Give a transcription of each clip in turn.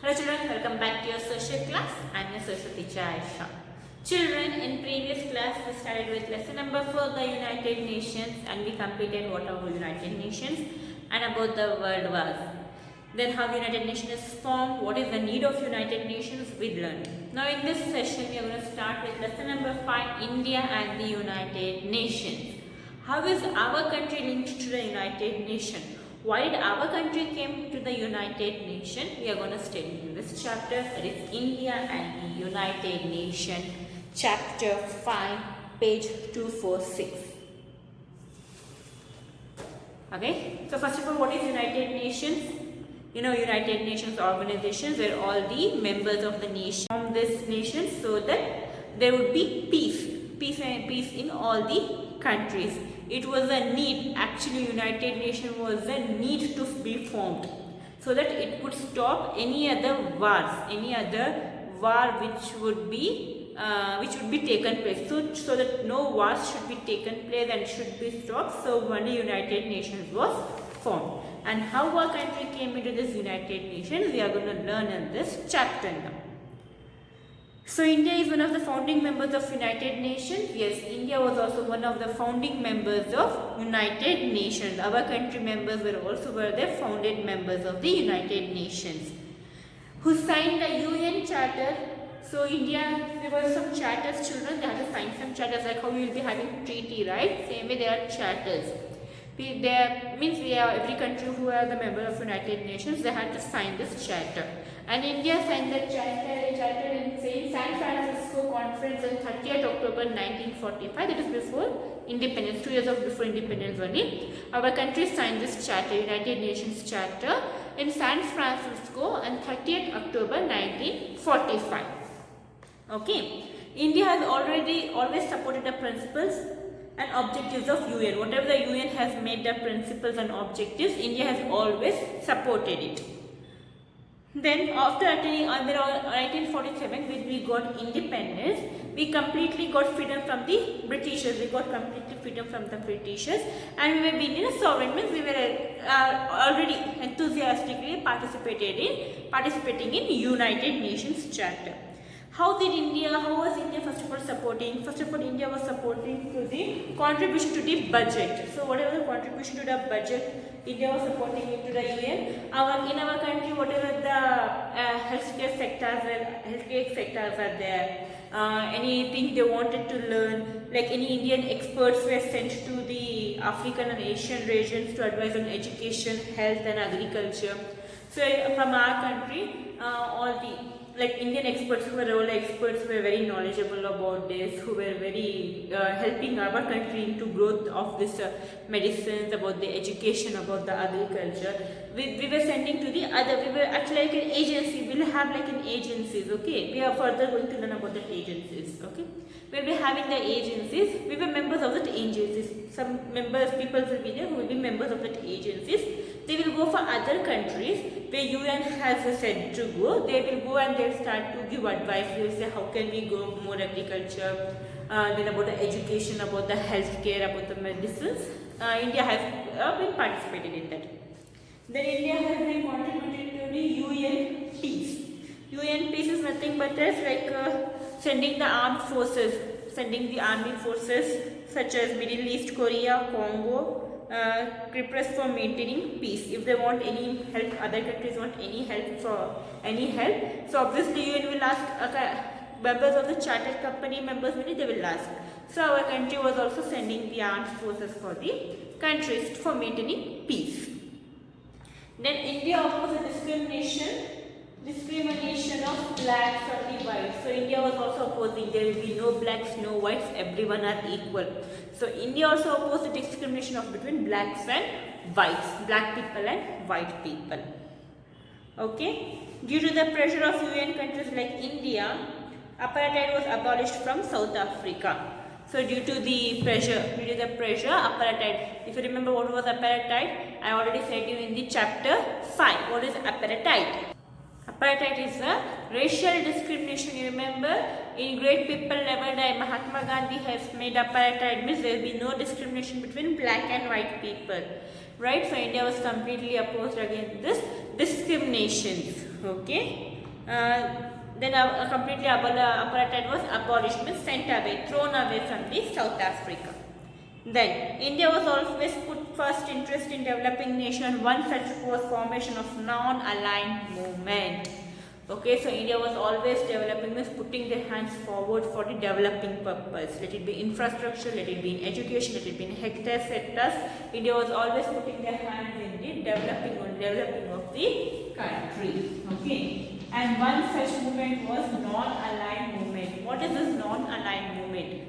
Hello children, welcome back to your social class. I am your social teacher Aisha. Children, in previous class we started with lesson number 4, the United Nations, and we completed what are the United Nations and about the world wars. Then how United Nations is formed, what is the need of United Nations, we learned. Now in this session we are going to start with lesson number 5, India and the United Nations. How is our country linked to the United Nations? Why did our country came to the United Nations? We are going to study in this chapter, that is India and the United Nations, chapter 5, page 246. Okay, so first of all, what is United Nations? You know, United Nations organizations where all the members of the nation form this nation so that there would be peace in all the countries. It was a need, actually United Nations was a need to be formed so that it could stop any other wars, any other war which would be taken place. So that no wars should be taken place and should be stopped. So only United Nations was formed. And how our country came into this United Nations, we are going to learn in this chapter now. So India is one of the founding members of United Nations. Yes, India was also one of the founding members of United Nations. Our country members were the founded members of the United Nations. Who signed the UN Charter? So India, there were some charters, children, they had to sign some charters, like how we will be having treaty, right? Same way there are charters. Every country who are the member of United Nations, they had to sign this charter. And India signed the charter in San Francisco Conference on 30th October 1945, that is before independence, 2 years before independence only. Our country signed this charter, United Nations Charter, in San Francisco on 30th October 1945. Okay, India has always supported the principles and objectives of UN. Whatever the UN has made the principles and objectives, India has always supported it. Then after attaining 1947, when we got independence, we completely got freedom from the Britishers. We got completely freedom from the Britishers, and we were being a sovereign. Means we were already enthusiastically participating in United Nations Charter. How was India first of all supporting? First of all, India was supporting to the contribution to the budget. So whatever the contribution to the budget, India was supporting into the UN. In our country, whatever the healthcare sectors are there, anything they wanted to learn, like any Indian experts were sent to the African and Asian regions to advise on education, health and agriculture. So from our country, all the Indian experts who were very knowledgeable about this, who were very helping our country into growth of this medicines, about the education, about the agriculture. We were sending to the other, we were actually like an agency, we'll have like an agencies, okay. We are further going to learn about the agencies, okay. We'll be having the agencies, we were members of the agencies. Some people will be there who will be members of the agencies. They will go for other countries where UN has said to go. They will go and they'll start to give advice. They will say how can we go more agriculture, then about the education, about the healthcare, about the medicines. India has been participated in that. Then India has been contributed to the UN peace. UN peace is nothing but as sending the armed forces, army forces such as Middle East, Korea, Congo, Cyprus for maintaining peace. If they want any help, other countries want any help, so obviously UN will ask members of the chartered company members, they will ask. So our country was also sending the armed forces for the countries for maintaining peace. Then India opposed the discrimination of blacks or the whites. So India was also opposing there will be no blacks, no whites, everyone are equal. So India also opposed the discrimination between blacks and whites, black people and white people. Okay. Due to the pressure of UN countries like India, apartheid was abolished from South Africa. So due to the pressure, apartheid. If you remember what was apartheid, I already said you in the chapter 5. What is apartheid? Apartheid is a racial discrimination. You remember, in Great People Never Die, Mahatma Gandhi has made apartheid, means there will be no discrimination between black and white people. Right? So India was completely opposed against this discriminations. Okay. Then completely apartheid was abolished, means sent away, thrown away from the South Africa. Then India was always put first interest in developing nation. One such was formation of non-aligned movement. Okay, so India was always developing, means putting their hands forward for the developing purpose. Let it be infrastructure, let it be in education, let it be in hectares, sectors. India was always putting their hands in the developing of the country. Okay, and one such movement was non-aligned movement. What is this non-aligned movement?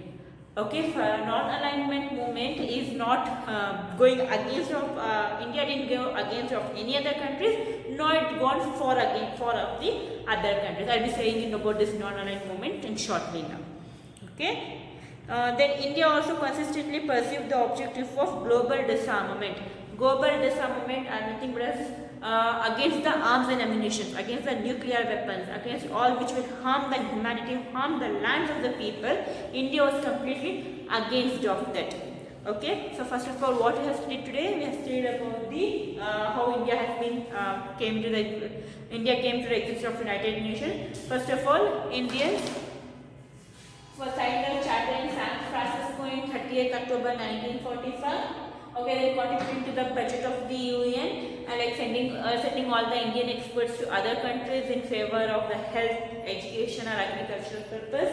Okay, non-alignment movement is not going against of India didn't go against of any other countries, nor it gone for of the other countries. I'll be saying about this non-aligned movement in shortly now. Okay. Then India also consistently pursued the objective of global disarmament. Global disarmament are nothing but against the arms and ammunition, against the nuclear weapons, against all which will harm the humanity, harm the lands of the people. India was completely against of that. Okay, so first of all, what we have studied today, we have studied about the how India has been came to the existence of United Nations. First of all, Indians were signed the charter in San Francisco in 30th October 1945. Okay, they contributed to the budget of the UN and like sending all the Indian experts to other countries in favor of the health, education or agricultural purpose.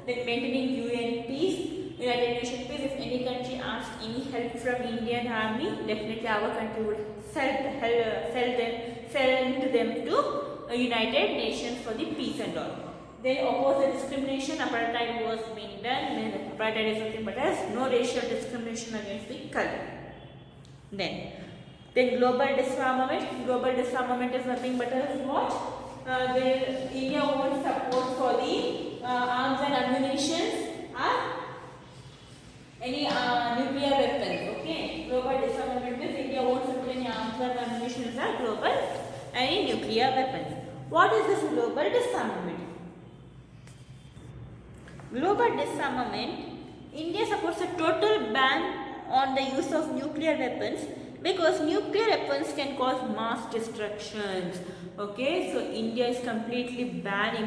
Then maintaining UN peace, United Nations peace. If any country asked any help from Indian army, definitely our country would send them to United Nations for the peace and all. They oppose the discrimination. Apartheid was being done. Apartheid is nothing but as no racial discrimination against the color. Then global disarmament. Global disarmament is nothing but as what? India wants support for the arms and ammunition or any nuclear weapons. Okay, global disarmament means India wants support any arms and ammunition or global any nuclear weapons. What is this global disarmament? Global disarmament, India supports a total ban on the use of nuclear weapons because nuclear weapons can cause mass destructions. Okay, so India is completely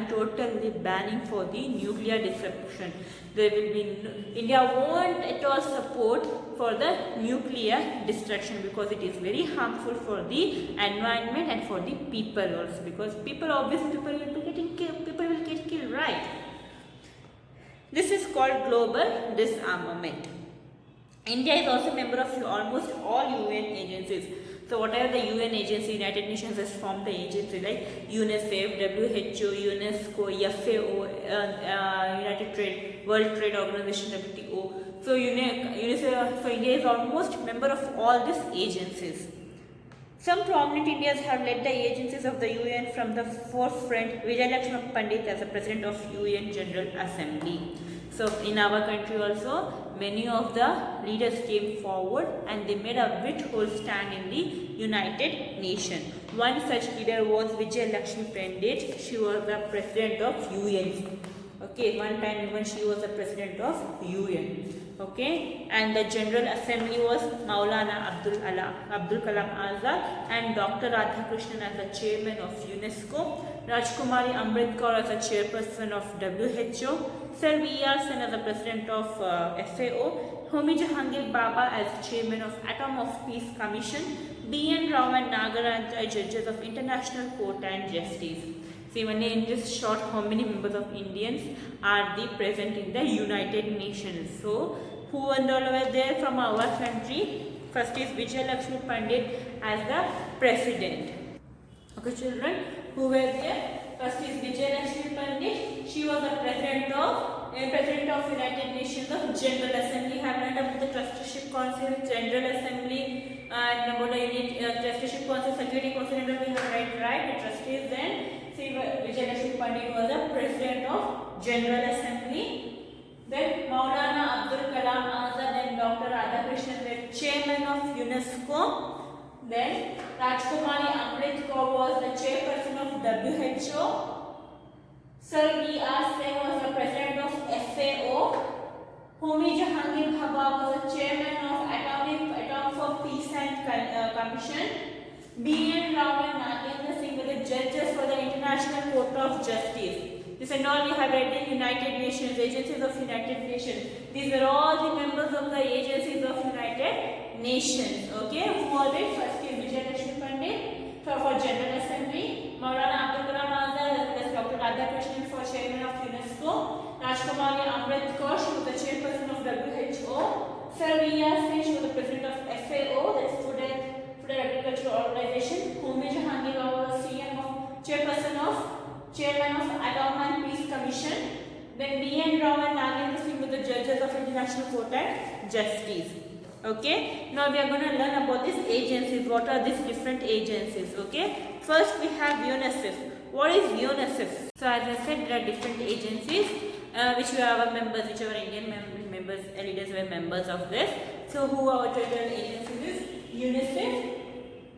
totally banning for the nuclear destruction. There will be India won't at all support for the nuclear destruction because it is very harmful for the environment and for the people also, because people will get killed, right? This is called global disarmament. India is also a member of almost all UN agencies. So whatever the UN agency, United Nations has formed the agency like UNICEF, WHO, UNESCO, FAO, World Trade Organization, WTO. So India is almost member of all these agencies. Some prominent Indians have led the agencies of the UN from the forefront. Vijayalakshmi Pandit as the President of UN General Assembly. So in our country also, many of the leaders came forward and they made a withhold stand in the United Nations. One such leader was Vijayalakshmi Pandit. She was the President of UN. Okay, one time even she was the President of UN. Okay, and the General Assembly was Maulana Abdul Kalam Azad and Dr. Radhakrishnan as the Chairman of UNESCO, Rajkumari Ambedkar as the Chairperson of WHO, Sir V.R. Sen as the President of FAO, Homi Jahangir Baba as Chairman of Atom of Peace Commission, B.N. Rao and Nagaraj as Judges of International Court and Justice. See, in this short, how many members of Indians are present in the United Nations? So, who and all were there from our country? First is Vijayalakshmi Pandit as the President. Okay, children, who were there? First is Vijayalakshmi Pandit. She was the President of United Nations of General Assembly. Have learned about the Trusteeship Council, General Assembly, and about the Trusteeship Council, Security Council. We have read, right? The trustees then. See, Vijayalakshmi Pandit was the President of General Assembly. Then Maulana Abdul Kalam Azad and Dr. Radhakrishnan were Chairman of UNESCO. Then Rajkumari Ambedkar was the Chairperson of WHO. Sir V.R. Sen was the President of FAO. Homi Jahangir Baba was the Chairman of Atom for Peace and Commission. B.N. Rao and Nagendra Singh were the judges for the International Court of Justice. This and all you have read in United Nations, agencies of United Nations. These were all the members of the agencies of United Nations. Okay, who are they? First is Vijay Lakshmi Pandit for General Assembly, Maulana Abdul Kalam Azad as well as Dr. Radhakrishnan for Chairman of UNESCO, Rajkumari Ambedkar, she was the Chairperson of WHO, Sir V.R. Singh, she was the President of FAO, that's Food and Agricultural Organization, Homi Jahangir was Chairman of Atom and Peace Commission. Then B.N. Rao and Nagendra Singh were the judges of International Court of Justice. Okay, now we are going to learn about these agencies. What are these different agencies? Okay, first we have UNICEF. What is UNICEF? So as I said, there are different agencies which we are our members, which our Indian members, leaders were members of this. So who are our total agencies? UNICEF,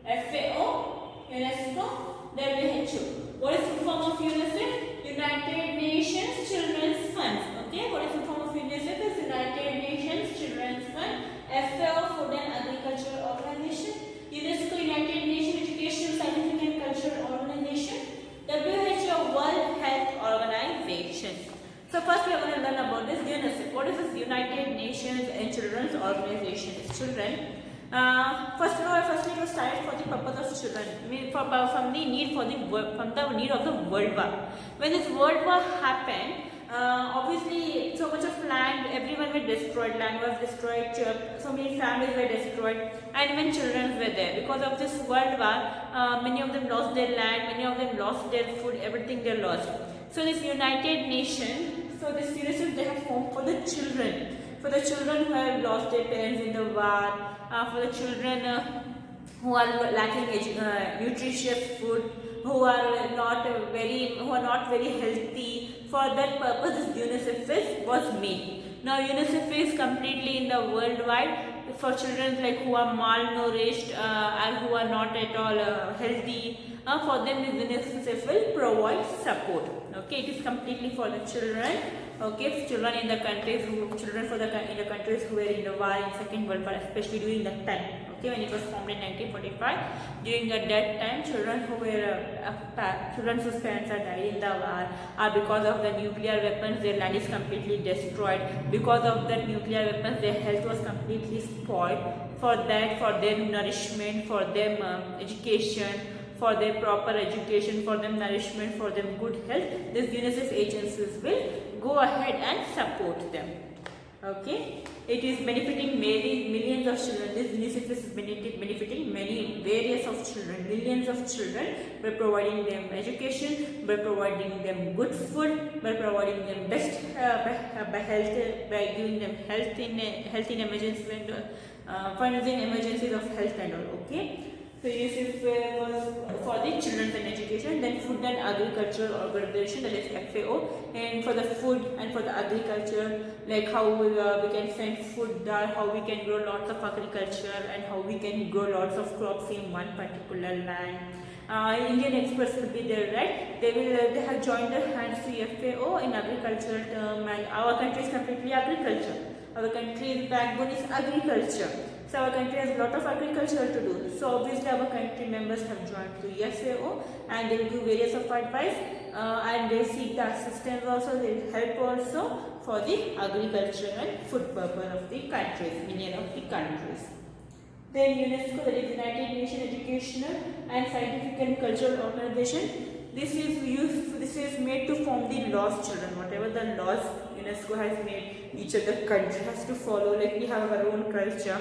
FAO, UNESCO, WHO. What is the form of UNICEF? United Nations Children's Fund. Okay, what is the form of UNICEF? Is United Nations Children's Fund. FAO, Food and Agriculture Organization. UNESCO, United Nations Educational, Scientific and Cultural Organization. WHO, World Health Organization. So first we are going to learn about this UNICEF. What is this United Nations and Children's Organization? It's children. First it was started for the purpose of children, from the need of the World War. When this World War happened, obviously so much of land, everyone was destroyed, land was destroyed, so many families were destroyed, and even children were there. Because of this World War, many of them lost their land, many of them lost their food, everything they lost. So this United Nations, so this UNICEF they have formed for the children. For the children who have lost their parents in the war, for the children who are lacking nutritious food, who are not very healthy. For that purpose, this UNICEF was made. Now UNICEF is completely in the worldwide for children like who are malnourished and who are not at all healthy. For them, this UNICEF will provide support. Okay, it is completely for the children. Okay, children in the countries in the countries who were in the war in Second World War, especially during that time. Okay, when it was formed in 1945, during that time, children whose parents are died in the war, because of the nuclear weapons, their land is completely destroyed. Because of that nuclear weapons, their health was completely spoiled. For that, for their nourishment, for them education, for their proper education, for them nourishment, for them good health, these UNICEF agencies will go ahead and support them. Okay, it is benefiting millions of children. This UNICEF is benefiting many various of children, millions of children, by providing them education, by providing them good food, by providing them best by giving them health in emergency funds in emergencies of health and all. Okay. So UNICEF was for the children and education, then Food and Agricultural Organization, that is FAO, and for the food and for the agriculture, like how we can send food there, how we can grow lots of agriculture, and how we can grow lots of crops in one particular land. Indian experts will be there, right? They have joined their hands to FAO in agricultural term, and our country is completely agriculture. Our country's backbone is agriculture. So our country has a lot of agriculture to do. So obviously our country members have joined to FAO, and they will give various of advice and they seek the assistance also, they will help also for the agriculture and food purpose of the countries, many of the countries. Then UNESCO, that is United Nations Educational and Scientific and Cultural Organization. This is made to form the laws children. Whatever the laws UNESCO has made, each of the country has to follow. Like we have our own culture,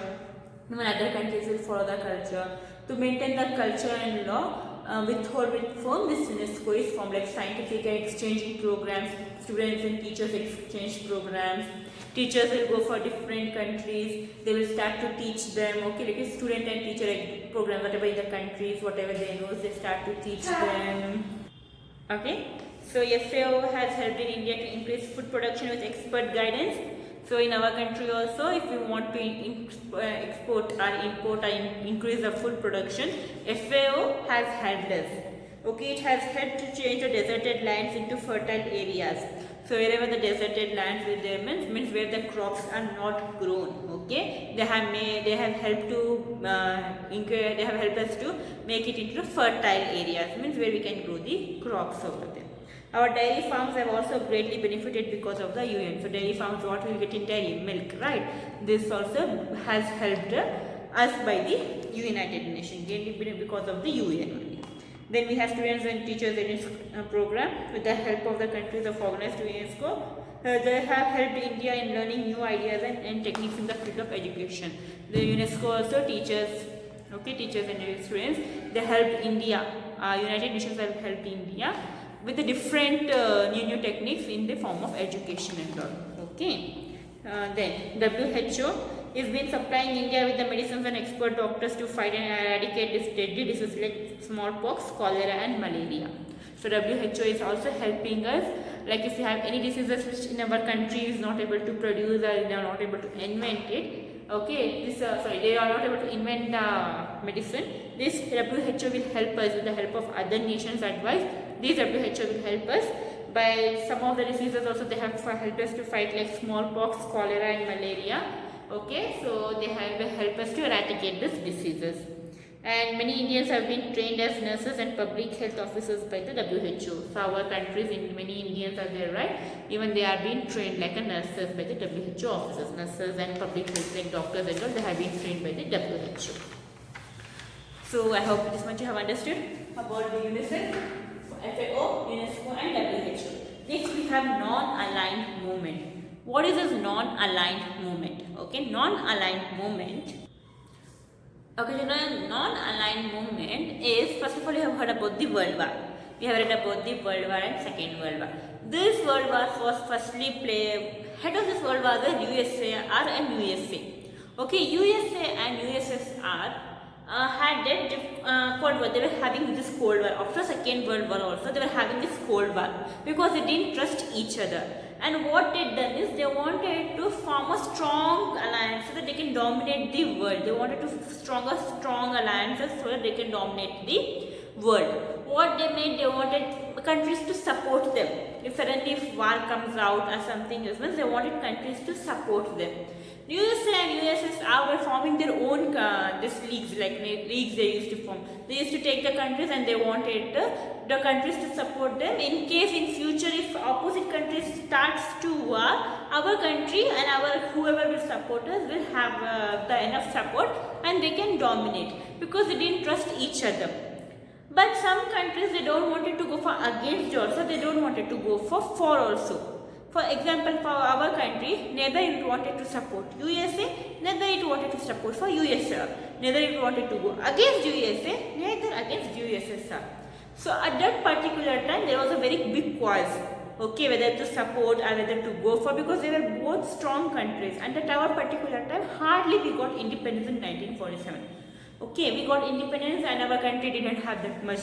even other countries will follow the culture. To maintain the culture and law, with form, this UNESCO is formed, like scientific and exchanging programs, students and teachers exchange programs. Teachers will go for different countries, they will start to teach them, okay, like a student and teacher program, whatever in the countries, whatever they know, they start to teach them. Okay, so FAO has helped in India to increase food production with expert guidance. So in our country also, if we want to export or import or increase the food production, FAO has helped us. Okay, it has helped to change the deserted lands into fertile areas. So wherever the deserted lands with there means where the crops are not grown. Okay, they have helped to they have helped us to make it into fertile areas, means where we can grow the crops over there. Our dairy farms have also greatly benefited because of the UN. So dairy farms, what we will get in dairy? Milk, right? This also has helped us by the United Nations, because of the UN only. Then we have students and teachers in this program with the help of the countries of organized UNESCO. They have helped India in learning new ideas and techniques in the field of education. The UNESCO also teaches and students, they helped India. United Nations have helped India with the different new techniques in the form of education and all. Okay. Then WHO is been supplying India with the medicines and expert doctors to fight and eradicate this deadly diseases like smallpox, cholera and malaria. So WHO is also helping us, like if you have any diseases which in our country is not able to produce or they are not able to invent it, okay, they are not able to invent medicine, this WHO will help us with the help of other nations' advice. This WHO will help us by some of the diseases also. They have helped us to fight like smallpox, cholera and malaria. Okay, so they have helped us to eradicate these diseases. And many Indians have been trained as nurses and public health officers by the WHO. So our countries, many Indians are there, right? Even they are being trained like a nurses by the WHO officers. Nurses and public health like doctors and all, they have been trained by the WHO. So I hope this much you have understood about the UNICEF, FAO, UNESCO and WHO. Next we have non-aligned movement. What is this non-aligned movement? Okay, non-aligned movement. Okay, non-aligned movement is, first of all, you have heard about the World War. We have read about the World War and Second World War. This World War was firstly head of this World War the USSR and USA. Okay, USA and USSR had that Cold War. They were having this Cold War. After Second World War also, they were having this Cold War because they didn't trust each other. And what they done is they wanted to form a strong alliance so that they can dominate the world. They wanted to strong alliances so that they can dominate the world. What they made, they wanted countries to support them. If war comes out or something else, they wanted countries to support them. USA and USSR were forming their own leagues they used to form. They used to take the countries and they wanted the countries to support them. In case in future if opposite countries starts to war, our country and whoever will support us will have the enough support and they can dominate, because they didn't trust each other. But some countries, they don't wanted to go for against also, they don't wanted to go for also. For example, for our country, neither it wanted to support USA, neither it wanted to support for USSR, neither it wanted to go against USA, neither against USSR. So at that particular time, there was a very big quarrel, okay, whether to support or whether to go for, because they were both strong countries. And at our particular time, hardly we got independence in 1947. Okay, we got independence and our country didn't have that much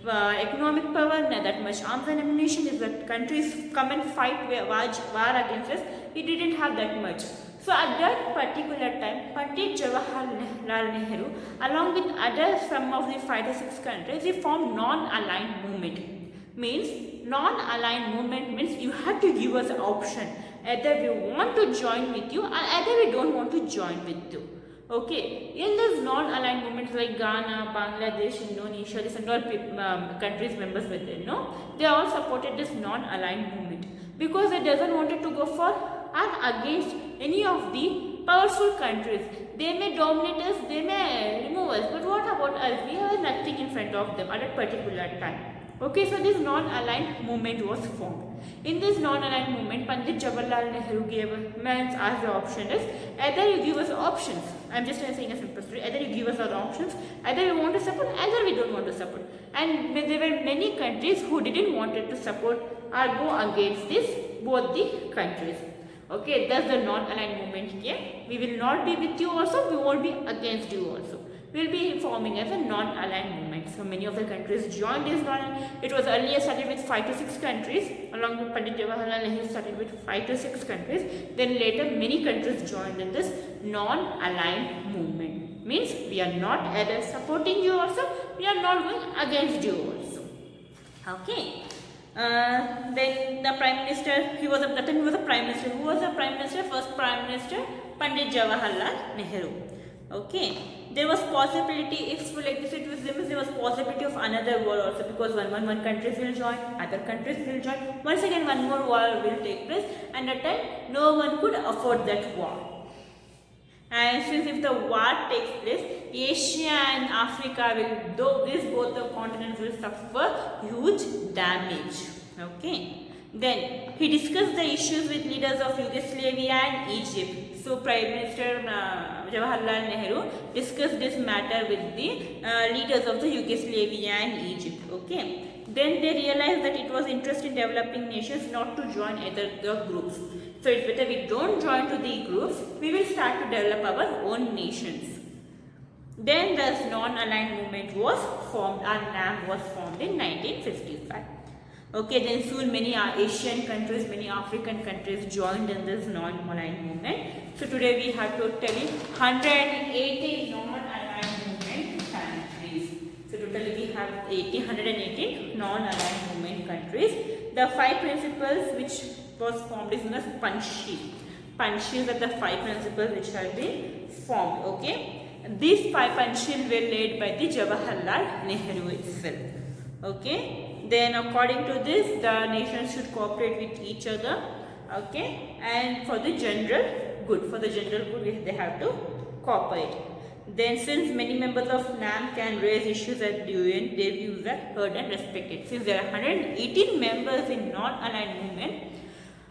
economic power, not that much arms and ammunition. If the countries come and fight war against us, we didn't have that much. So at that particular time, Pandit Jawaharlal Nehru, along with some of the 5 to 6 countries, they formed non-aligned movement. Means non-aligned movement means you have to give us an option. Either we want to join with you or either we don't want to join with you. Okay, in this non-aligned movements like Ghana, Bangladesh, Indonesia, this and all countries members with it, they all supported this non-aligned movement because they doesn't wanted to go for or against any of the powerful countries. They may dominate us, they may remove us, but what about us? We have nothing in front of them at that particular time. Okay, so this non-aligned movement was formed. In this non-aligned movement, Pandit Jawaharlal Nehru asked the option is either you give us options. I'm just saying a simple story. Either you give us our options, either we want to support, either we don't want to support. And there were many countries who didn't want to support or go against both the countries. Okay, that's the non-aligned movement here. We will not be with you also, we won't be against you also. We will be forming as a non-aligned movement. So many of the countries joined this non-aligned. It was earlier started with 5 to 6 countries. Along with Pandit Jawaharlal Nehru started with 5 to 6 countries. Then later many countries joined in this non-aligned movement. Means we are not either supporting you also, we are not going against you also. Okay. Then the Prime Minister, he was at that time he was a Prime Minister. Who was the Prime Minister? First Prime Minister Pandit Jawaharlal Nehru. Okay. There was possibility, if like this it was there was possibility of another war also, because one countries will join, other countries will join. Once again one more war will take place, and at that time no one could afford that war. And since if the war takes place, Asia and Africa will, though these both the continents will suffer huge damage. Okay. Then he discussed the issues with leaders of Yugoslavia and Egypt. So Prime Minister Jawaharlal Nehru discussed this matter with the leaders of the Yugoslavia and Egypt. Okay. Then they realized that it was interest in developing nations not to join either the groups. So it's better we don't join to the groups. We will start to develop our own nations. Then the non-aligned movement was formed, and NAM was formed in 1955. Okay, then soon many Asian countries, many African countries joined in this non-aligned movement. So today we have to tell you 180 non-aligned movement countries. So totally we have 180 non-aligned movement countries. The 5 principles which was formed is known as Panchsheel. Panchsheels are the 5 principles which have been formed. Okay, these 5 Panchsheel were led by the Jawaharlal Nehru itself. Okay. Then according to this, the nations should cooperate with each other, okay, and for the general good, they have to cooperate. Then since many members of NAM can raise issues at the UN, their views are heard and respected. Since there are 118 members in non-aligned movement,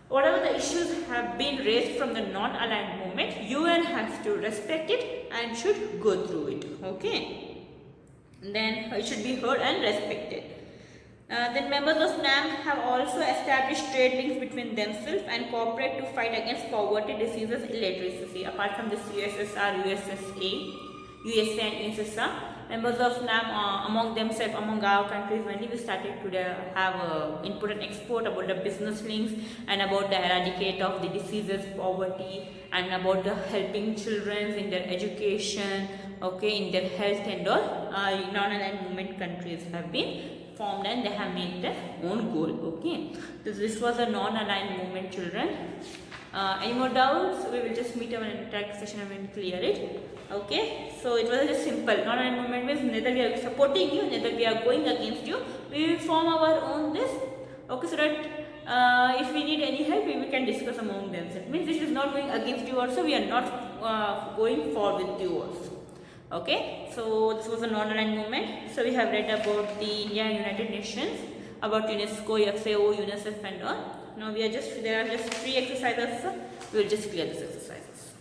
whatever the issues have been raised from the non-aligned movement, UN has to respect it and should go through it, okay. Then it should be heard and respected. Then members of NAM have also established trade links between themselves and cooperate to fight against poverty, diseases, illiteracy. Apart from this USSR, USA and USSR, members of NAM among themselves, among our countries, when we started to have input and export about the business links and about the eradicate of the diseases, poverty, and about the helping children in their education, okay, in their health and all. Non-aligned movement countries have been formed and they have made their own goal. Okay, so this was a non-aligned movement, children. Any more doubts? We will just meet our interact session and we will clear it. Okay, so it was just simple. Non-aligned movement means neither we are supporting you, neither we are going against you. We will form our own this. Okay, so that if we need any help, we can discuss among themselves. Means this is not going against you also. We are not going for with you also. Okay, so this was a non-aligned movement. So we have read about the India and United Nations, about UNESCO, FAO, UNICEF and all. Now there are just 3 exercises. So we will just clear these exercises.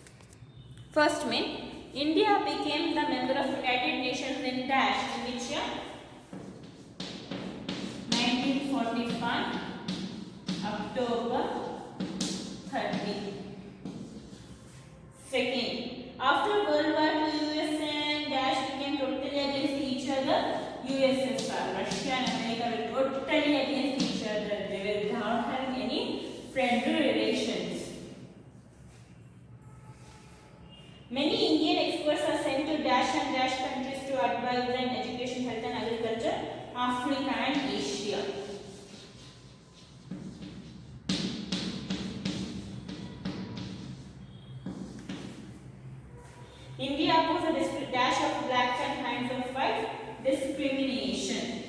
First main, India became the member of United Nations in dash in which year? 1945, October 30. Second, after World War II, USA and dash became totally against each other. USSR, Russia and America were totally against each other. They were not having any friendly relations. Many Indian experts are sent to dash and dash countries to advise in education, health and agriculture, Africa and Asia. India opposed a dash of blacks and hands of white, discrimination.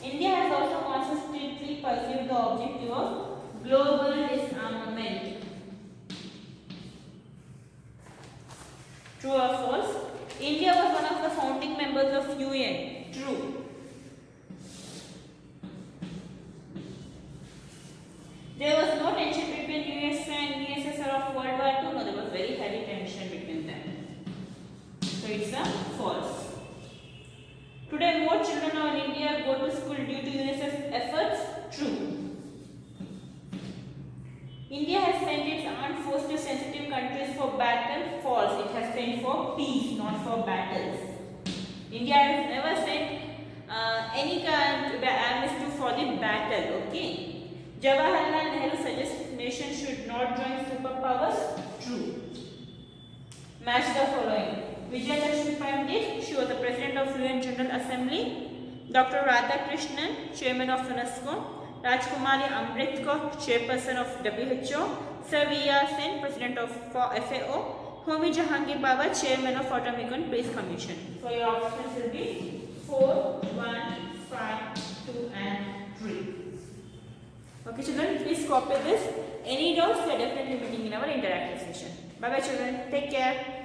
India has also consistently pursued the objective of global disarmament. True or false? India was one of the founding members of UN. True. There was no tension between USA and USSR of World War II. No, there was very heavy tension between them. So it's a false. Today, more children now in India go to school due to UNICEF efforts. True. India has sent its armed forces to sensitive countries for battle. False. It has sent for peace, not for battles. India has never sent any armies for the battle. Okay. Jawaharlal Nehru suggests nations should not join superpowers. True. Match the following. Vijaya Lakshmi Pandit, she was the President of UN General Assembly. Dr. Radhakrishnan, Chairman of UNESCO. Rajkumari Amritkar, Chairperson of WHO. Sir V.R. Sen, President of FAO. Homi Jahangir Baba, Chairman of Automecon Peace Commission. So your options will be 4, 1, 5, 2 and 3. Okay children, please copy this. Any doubts, we are definitely meeting in our interactive session. Bye bye children, take care.